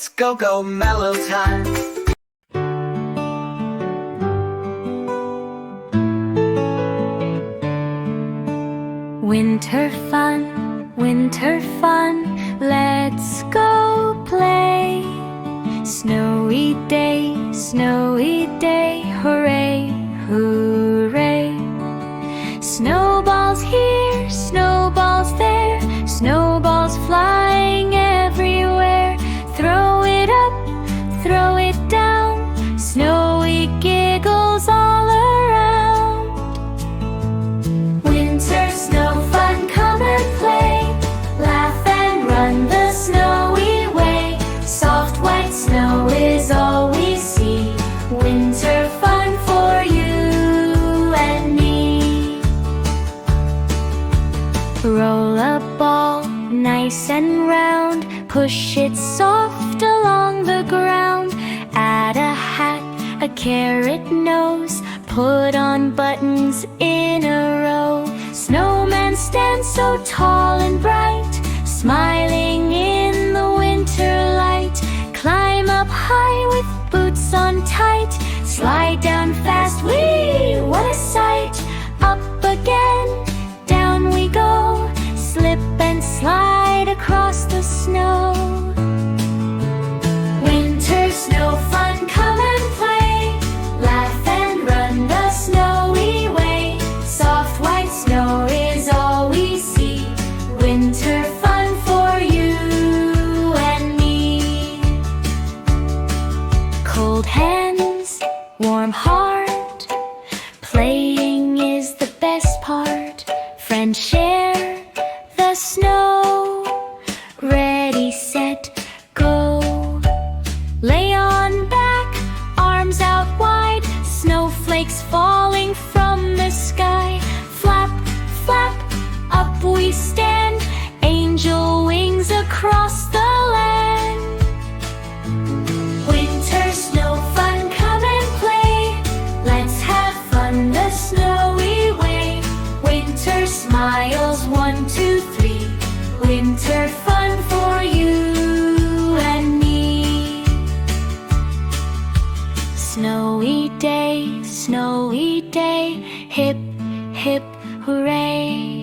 It's go-go mellow time. Winter fun, let's go play. Snowy day, hooray, hooray. Snowballs here, snowballs there, snowballs flying everywhere. Throw it up, throw it down, snowy giggles all around. Winter snow fun, come and play. Laugh and run the snowy way. Soft white snow is all we see. Winter fun for you and me. Roll a ball, nice and round. Push it soft along the ground. Add a hat, a carrot nose. Put on buttons in a row. Snowman stands so tall and bright, smiling in the winter light. Climb up high with boots on tight. Slide down fast, whee, what a sight. Up again, down we go. Slip and slide across the snow. Winter snow fun, come and play. Laugh and run the snowy way. Soft white snow is all we see. Winter fun for you and me. Cold hands, warm heart, playing is the best part. Friends share the snow. Ready, set, go. Lay on back, arms out wide. Snowflakes falling from the sky. Flap, flap, up we stand. Angel wings across the land. Winter snow fun, come and play. Let's have fun the snowy way. Winter smiles, 1, 2, 3. Winter fun for you and me. Snowy day, hip, hip, hooray.